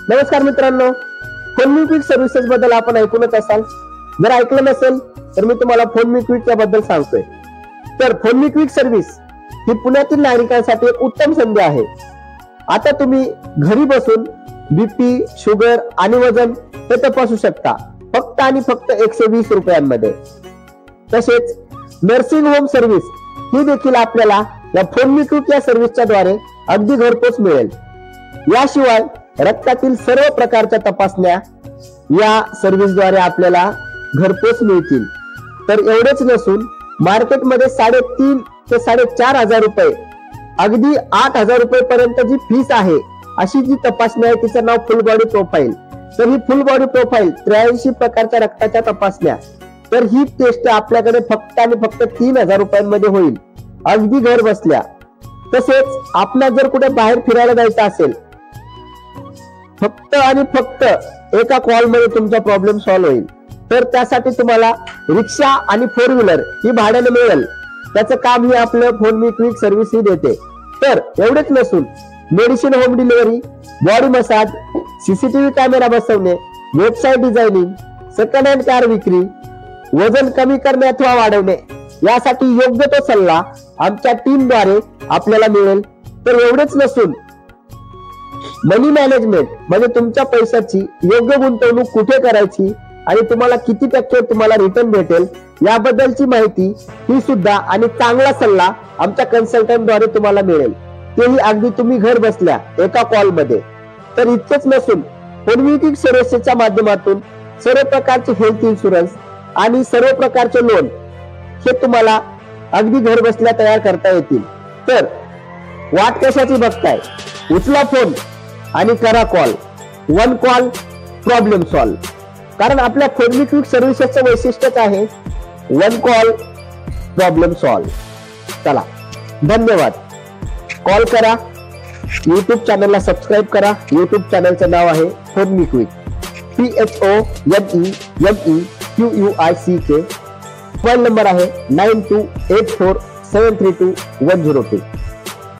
नमस्कार मित्रांनो, फोनमी quick services बद्दल आपण ऐकूनच असाल. जर ऐकलं नसेल तर मी तुम्हाला फोनमी क्विक याबद्दल सांगतोय. तर फोनमी क्विक सर्व्हिस ही पुण्यातील नागरिकांसाठी एक उत्तम संधी आहे. आता तुम्ही घरी बसून बीपी, शुगर आणि वजन हे तपासू शकता फक्त आणि फक्त 120 रुपयांमध्ये. तसेच नर्सिंग होम सर्व्हिस ही देखील आपल्याला या फोनमी क्विक या सर्व्हिसच्या द्वारे अगदी घरपोच मिळेल. याशिवाय रक्तातील सर्व प्रकारच्या तपासण्या या सर्व्हिसद्वारे आपल्याला घरपोच मिळतील. तर एवढेच नसून मार्केटमध्ये 3.5 ते 4.5 हजार रुपये, अगदी 8,000 रुपये पर्यंत जी फीस आहे अशी जी तपासणी आहे तिचं नाव फुल बॉडी प्रोफाईल. तर ही फुल बॉडी प्रोफाईल 83 प्रकारच्या रक्ताच्या तपासण्या, तर ही टेस्ट आपल्याकडे फक्त आणि फक्त 3,000 रुपयांमध्ये होईल, अगदी घर बसल्या. तसेच आपल्याला जर कुठे बाहेर फिरायला जायचं असेल, फक्त आणि फक्त एका कॉल मध्ये तुमचा प्रॉब्लेम सॉल्व्ह होईल. तर त्यासाठी तुम्हाला रिक्षा आणि 4 व्हीलर ही भाड्याने मिळेल. त्याचं काम ही आपलं फोनमी क्विक सर्व्हिस ही देते. तर एवढेच नसून medicine home delivery, body massage, CCTV camera बसवणे, website designing, second hand car विक्री, वजन कमी करणे अथवा वाढवणे यासाठी योग्य तो सल्ला आमच्या टीमद्वारे आपल्याला मिळेल. तर एवढेच नसून मनी मॅनेजमेंट म्हणजे तुमच्या पैशाची योग्य गुंतवणूक कुठे करायची आणि तुम्हाला किती टक्के तुम्हाला रिटर्न भेटेल याबद्दलची माहिती ही सुद्धा आणि चांगला सल्ला आमच्या कन्सल्टंट द्वारे तुम्हाला मिळेल, तेही अगदी तुम्ही घर बसल्या एका कॉल मध्ये. तर इतकेच नसून फोनमी क्विक सर्व्हिसेसच्या माध्यमातून सर्व प्रकारचे हेल्थ इन्शुरन्स आणि सर्व प्रकारचे लोन हे तुम्हाला अगदी घर बसल्या तयार करता येतील. तर वाट कशाची बघताय, उचला फोन आणि करा कॉल. 1 call problem solve. कारण आपल्या फोनमी क्विक सर्व्हिसेसचं वैशिष्ट्यच आहे 1 कॉल प्रॉब्लेम सॉल्व. चला, धन्यवाद. कॉल करा, युट्यूब चॅनलला सबस्क्राईब करा. युट्यूब चॅनलचं नाव आहे फोनमी क्विक, PHONEMEQUICK. मोबाईल नंबर आहे 9284732102.